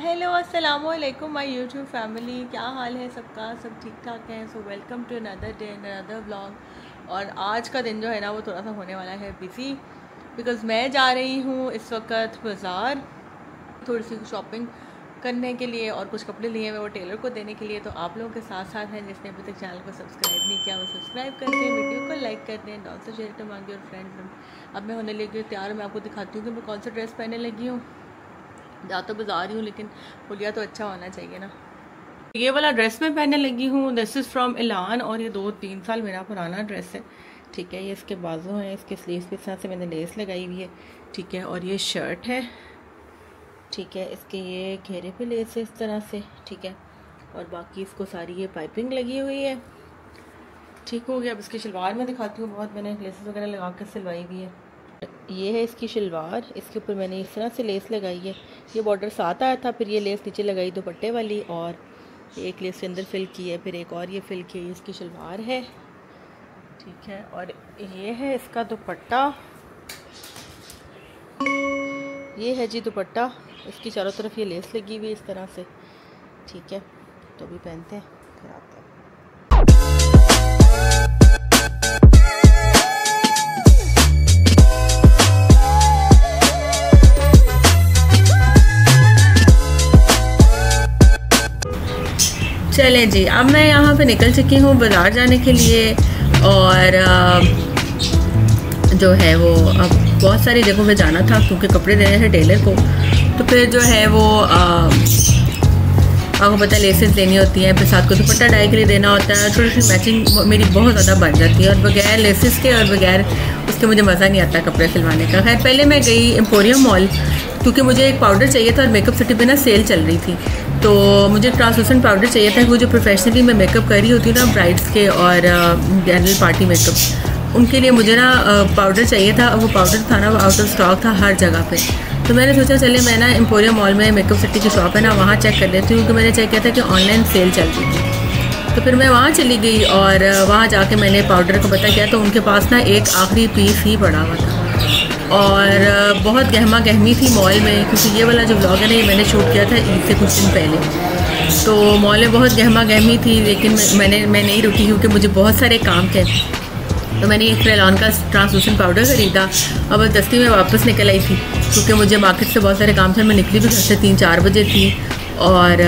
Hello अस्सलाम वालेकुम my YouTube family, क्या हाल है सबका? सब ठीक ठाक हैं। So welcome to another day and another vlog. और आज का दिन जो है ना वो थोड़ा सा होने वाला है बिज़ी, बिकॉज़ मैं जा रही हूँ इस वक्त बाज़ार थोड़ी सी शॉपिंग करने के लिए और कुछ कपड़े लिए मैं वो टेलर को देने के लिए। तो आप लोगों के साथ साथ हैं जिसने अभी तक चैनल को सब्सक्राइब नहीं किया वो सब्सक्राइब कर दें, वीडियो को लाइक कर दें and also share to among your friends. अब मैं होने लगी हूँ तैयार। मैं आपको दिखाती हूँ कि मैं कौन सा ड्रेस पहनने लगी हूँ। जा तो बाजार ही हूँ लेकिन हुलिया तो अच्छा होना चाहिए ना। ये वाला ड्रेस मैं पहनने लगी हूँ। दिस इज़ फ्रॉम इलान और ये 2-3 साल मेरा पुराना ड्रेस है। ठीक है, ये इसके बाजू हैं, इसके स्लीव्स पे इस तरह से मैंने लेस लगाई हुई है। ठीक है, और ये शर्ट है। ठीक है, इसके ये घेरे पे लेस है इस तरह से। ठीक है, और बाकी इसको सारी ये पाइपिंग लगी हुई है। ठीक हो गया। अब इसकी शलवार मैं दिखाती हूँ। बहुत मैंने लेसेस वगैरह लगा कर सिलवाई हुई है। ये है इसकी शलवार, इसके ऊपर मैंने इस तरह से लेस लगाई है। ये बॉर्डर साथ आया था, फिर ये लेस नीचे लगाई दुपट्टे वाली, और एक लेस के अंदर फिल की है, फिर एक और ये फिल की है। इसकी शलवार है। ठीक है, और ये है इसका दुपट्टा। ये है जी दुपट्टा, इसकी चारों तरफ ये लेस लगी हुई है इस तरह से। ठीक है, तो अभी पहनते हैं फिर आते हैं। चलें जी, अब मैं यहाँ पे निकल चुकी हूँ बाज़ार जाने के लिए। और जो है वो अब बहुत सारी जगहों पे जाना था क्योंकि कपड़े देने थे टेलर को। तो फिर जो है वो आपको पता है लेसेस लेनी होती हैं, फिर साथ को दुपट्टा डाई के लिए देना होता है। थोड़ी सी मैचिंग मेरी बहुत ज़्यादा बन जाती है और बगैर लेसेस के और बगैर उसके मुझे मज़ा नहीं आता कपड़े सिलवाने का। खैर, पहले मैं गई एम्पोरियम मॉल क्योंकि मुझे एक पाउडर चाहिए था और मेकअप सिटी पे ना सेल चल रही थी। तो मुझे ट्रांसलूसेंट पाउडर चाहिए था। वो जो प्रोफेशनली मैं मेकअप कर रही होती हूँ ना, ब्राइड्स के और जनरल पार्टी मेकअप, उनके लिए मुझे ना पाउडर चाहिए था। वो पाउडर था ना वो आउट ऑफ स्टॉक था हर जगह पे। तो मैंने सोचा चले मैं ना एम्पोरियम मॉल में मेकअप सिटी की शॉप है ना वहाँ चेक कर लेती हूँ, क्योंकि मैंने चेक किया था कि ऑनलाइन सेल चल रही थी। तो फिर मैं वहाँ चली गई और वहाँ जाके मैंने पाउडर का पता किया तो उनके पास ना एक आखिरी पीस ही पड़ा हुआ था और बहुत गहमा गहमी थी मॉल में, क्योंकि ये वाला जो व्लॉग है ना ये मैंने शूट किया था ईद से कुछ दिन पहले। तो मॉल में बहुत गहमा गहमी थी, लेकिन मैं नहीं रुकी क्योंकि मुझे बहुत सारे काम थे। तो मैंने एक फ्रेलॉन का ट्रांसलूसेंट पाउडर ख़रीदा और बस दस्ती में वापस निकल आई थी क्योंकि मुझे मार्केट से बहुत सारे काम थे। मैं निकली भी घर से 3-4 बजे थी और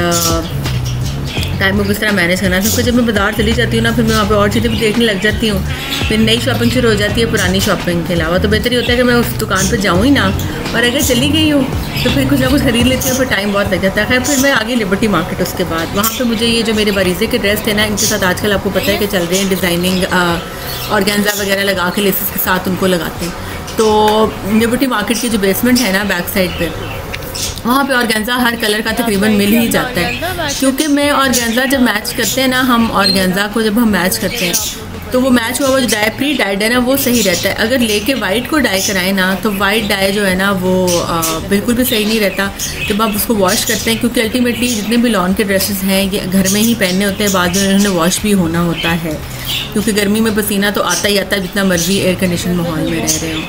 टाइम को किस तरह मैनेज करना था, क्योंकि जब मैं बाज़ार चली जाती हूँ ना फिर मैं वहाँ पे और चीज़ें भी देखने लग जाती हूँ। फिर नई शॉपिंग शुरू हो जाती है पुरानी शॉपिंग के अलावा। तो बेहतर ये होता है कि मैं उस दुकान पर जाऊँ ही ना, और अगर चली गई हूँ तो फिर कुछ ना कुछ खरीद लेती हूँ, फिर टाइम बहुत लग जाता है। खैर, फिर मैं आ गई लिबर्टी मार्केट। उसके बाद वहाँ पर मुझे ये जो मेरे बारीज़े के ड्रेस थे ना, इनके साथ आजकल आपको पता है कि चल रहे हैं डिज़ाइनिंग ऑर्गेन्जा वगैरह लगा के लेसेस के साथ उनको लगाते हैं। तो लिबर्टी मार्केट की जो बेसमेंट है ना बैक साइड पे, वहाँ पे ऑर्गेन्जा हर कलर का तकरीबन मिल ही जाता है। क्योंकि मैं ऑर्गेन्जा जब मैच करते हैं ना, हम ऑर्गेन्जा को जब हम मैच करते हैं तो वो मैच हुआ वो जो डाई प्री डाइड है ना वो सही रहता है। अगर लेके वाइट को डाई कराएं ना तो वाइट डाई जो है ना वो बिल्कुल भी सही नहीं रहता जब आप उसको वॉश करते हैं, क्योंकि अल्टीमेटली जितने भी लॉन के ड्रेसेस हैं ये घर में ही पहनने होते हैं, बाद में उन्हें वॉश भी होना होता है, क्योंकि गर्मी में पसीना तो आता ही आता है जितना मर्जी एयर कंडीशन माहौल में रह रहे हो।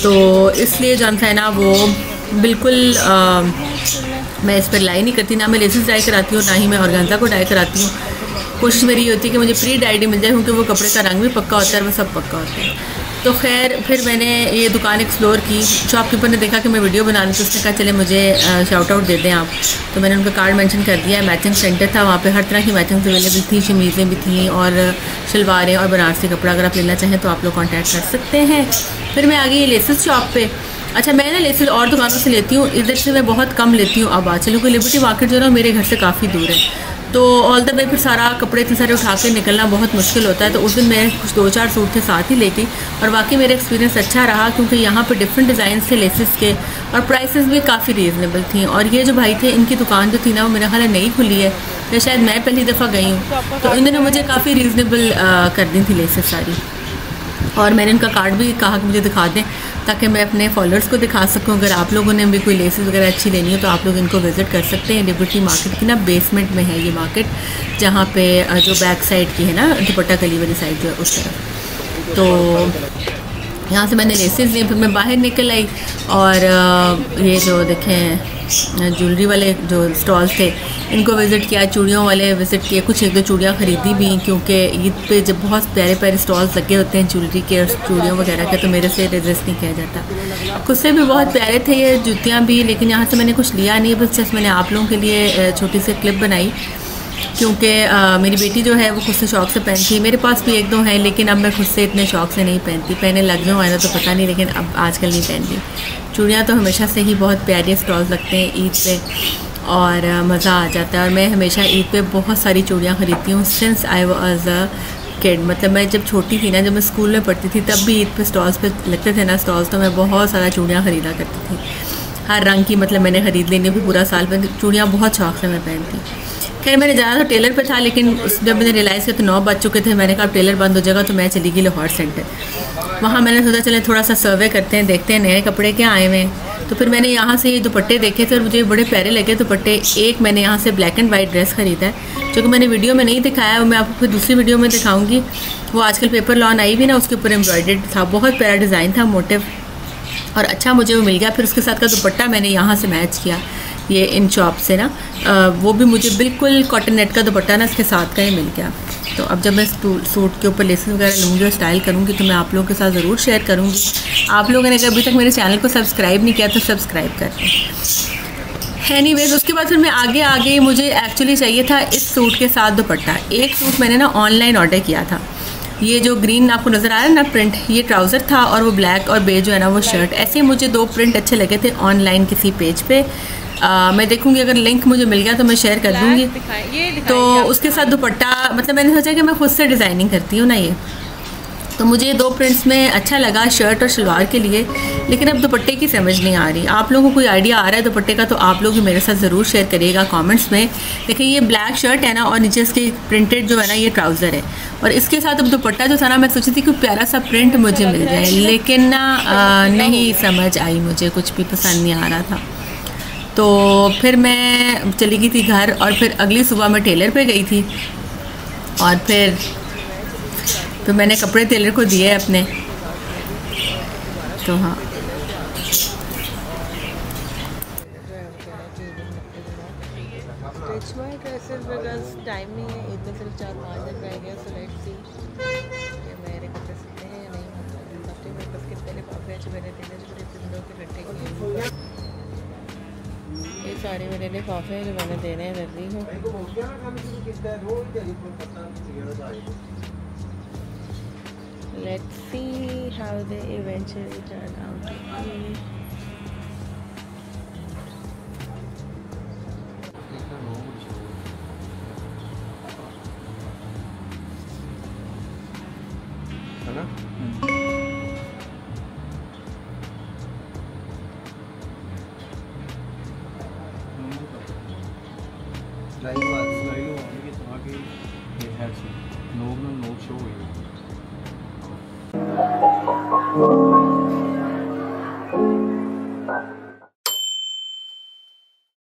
तो इसलिए जो है ना वो बिल्कुल मैं इस पर लाई नहीं करती, ना मैं लेसेस डाई कराती हूँ ना ही मैं ऑर्गेन्जा को डाई कराती हूँ। कोशिश मेरी ये होती है कि मुझे प्री डाइड मिल जाए, क्योंकि वो कपड़े का रंग भी पक्का होता है और वो सब पक्का होता है। तो खैर, फिर मैंने ये दुकान एक्सप्लोर की। शॉपकीपर ने देखा कि मैं वीडियो बना रही थी, उसने कहा चले मुझे शाउट आउट दे दें आप। तो मैंने उनका कार्ड मेंशन कर दिया। मैचिंग सेंटर था, वहाँ पे हर तरह की मैचिंग अवेलेबल थी, शमीज़ें भी थी और शलवारें और बनारसी कपड़ा अगर आप लेना चाहें तो आप लोग कॉन्टैक्ट कर सकते हैं। फिर मैं आ गई लेसेस शॉप पे। अच्छा, मैं ना लेसेस और दुकानों से लेती हूँ, इधर से मैं बहुत कम लेती हूँ। अब चलो कि लिबर्टी मार्केट जो है ना मेरे घर से काफ़ी दूर है, तो ऑल द वे फिर सारा कपड़े इतने सारे उठा के निकलना बहुत मुश्किल होता है। तो उस दिन मैं कुछ 2-4 सूट थे साथ ही लेके, और वाकई मेरा एक्सपीरियंस अच्छा रहा क्योंकि यहाँ पे डिफरेंट डिज़ाइन थे लेसेस के और प्राइसेस भी काफ़ी रीज़नेबल थी। और ये जो भाई थे इनकी दुकान जो थी ना वो मेरा ख्याल नई खुली है या शायद मैं पहली दफ़ा गई हूँ, तो इन्होंने मुझे काफ़ी रीज़नेबल कर दी थी लेसेस सारी। और मैंने उनका कार्ड भी कहा कि मुझे दिखा दें ताकि मैं अपने फॉलोअर्स को दिखा सकूं। अगर आप लोगों ने भी कोई लेसेस वगैरह अच्छी लेनी हो तो आप लोग इनको विज़िट कर सकते हैं। लिबर्टी मार्केट की ना बेसमेंट में है ये मार्केट, जहाँ पे जो बैक साइड की है ना दुपट्टा कली वाली साइड जो है उस तरफ। तो यहाँ से मैंने लेसेस लिए, फिर मैं बाहर निकल आई और ये जो देखें ज्वेलरी वाले जो स्टॉल्स थे इनको विज़िट किया, चूड़ियों वाले विज़िट किए, कुछ एक दो चूड़ियाँ ख़रीदी भी क्योंकि ईद पे जब बहुत प्यारे प्यारे स्टॉल्स लगे होते हैं ज्वेलरी के और चूड़ियों वगैरह के, तो मेरे से रेजिस्ट नहीं किया जाता। खुद से भी बहुत प्यारे थे ये जूतियाँ भी, लेकिन यहाँ से मैंने कुछ लिया नहीं, बस जस्ट मैंने आप लोगों के लिए छोटी सी क्लिप बनाई क्योंकि मेरी बेटी जो है वो खुद से शौक़ से पहनती है। मेरे पास भी एक दो हैं, लेकिन अब मैं खुद से इतने शौक़ से नहीं पहनती, पहने लग जाऊँ आया तो पता नहीं, लेकिन अब आजकल नहीं पहनती। चूड़ियाँ तो हमेशा से ही बहुत प्यारे स्टॉल्स लगते हैं ईद पे और मज़ा आ जाता है। और मैं हमेशा ईद पे बहुत सारी चूड़ियाँ ख़रीदती हूँ since I was a kid. मतलब मैं जब छोटी थी ना, जब मैं स्कूल में पढ़ती थी, तब भी ईद पे स्टॉल्स पे लगते थे ना स्टॉल्स, तो मैं बहुत सारा चूड़ियाँ ख़रीदा करती थी, हर रंग की। मतलब मैंने ख़रीद लेनी भी पूरा साल पर चूड़ियाँ बहुत शौक़ से मैं पहनती। खैर मैंने जाना तो टेलर पे था, लेकिन जब मैंने रियलाइज़ किया तो 9 बज चुके थे। मैंने कहा टेलर बंद हो जाएगा, तो मैं चली गई लाहौर सेंटर। वहाँ मैंने सोचा चले थोड़ा सा सर्वे करते हैं, देखते हैं नए कपड़े क्या आए हुए हैं। तो फिर मैंने यहाँ से ये दुपट्टे देखे थे और मुझे बड़े प्यारे लगे दुपट्टे। एक मैंने यहाँ से ब्लैक एंड वाइट ड्रेस ख़रीदा है जो कि मैंने वीडियो में नहीं दिखाया, वो मैं आपको फिर दूसरी वीडियो में दिखाऊँगी। वो आजकल पेपर लॉन आई भी ना, उसके ऊपर एम्ब्रॉयडर्ड था, बहुत प्यारा डिज़ाइन था, मोटिव और अच्छा मुझे वो मिल गया। फिर उसके साथ का दुपट्टा मैंने यहाँ से मैच किया, ये इन शॉप से ना, वो भी मुझे बिल्कुल कॉटन नेट का दुपट्टा ना इसके साथ का ही मिल गया। तो अब जब मैं सूट के ऊपर लेसेस वगैरह लूँगी और स्टाइल करूँगी तो मैं आप लोगों के साथ ज़रूर शेयर करूँगी। आप लोगों ने अभी तक मेरे चैनल को सब्सक्राइब नहीं किया तो सब्सक्राइब कर दें। एनीवेज उसके बाद फिर मैं आगे मुझे एक्चुअली चाहिए था इस सूट के साथ दुपट्टा। एक सूट मैंने ना ऑनलाइन ऑर्डर किया था, ये जो ग्रीन आपको नज़र आ रहा है ना प्रिंट, ये ट्राउज़र था और वो ब्लैक और बेज जो है ना वो शर्ट। ऐसे मुझे 2 प्रिंट अच्छे लगे थे ऑनलाइन किसी पेज पे। मैं देखूंगी अगर लिंक मुझे मिल गया तो मैं शेयर कर दूंगी। तो उसके साथ दुपट्टा, मतलब मैंने सोचा कि मैं खुद से डिज़ाइनिंग करती हूँ ना ये, तो मुझे 2 प्रिंट्स में अच्छा लगा शर्ट और शलवार के लिए। लेकिन अब दुपट्टे की समझ नहीं आ रही। आप लोगों को कोई आइडिया आ रहा है दुपट्टे का तो आप लोग भी मेरे साथ ज़रूर शेयर करिएगा कमेंट्स में। देखिए ये ब्लैक शर्ट है ना और नीचे इसके प्रिंटेड जो है ना ये ट्राउज़र है, और इसके साथ अब दुपट्टा जो था ना, मैं सोची थी कोई प्यारा सा प्रिंट मुझे मिल जाए, लेकिन ना नहीं समझ आई, मुझे कुछ भी पसंद नहीं आ रहा था। तो फिर मैं चली गई थी घर और फिर अगली सुबह मैं टेलर पे गई थी और फिर मैंने कपड़े टेलर को दिए अपने। तो हाँ टाइम नहीं है, इतने सिर्फ 4-5 दिन रह गए, सो लेट्स सी कि मेरे कपड़े सीखते हैं या नहीं। हफ्ते में बस कितने लिफाफे जो मैंने देने जो मेरे पिंडों के रट्टे के, ये सारे मेरे लिफाफे हैं जो मैंने देने हैं दर्जी को। Let's see how they eventually turn out to be. है ना लोग ना लोग शो हुई।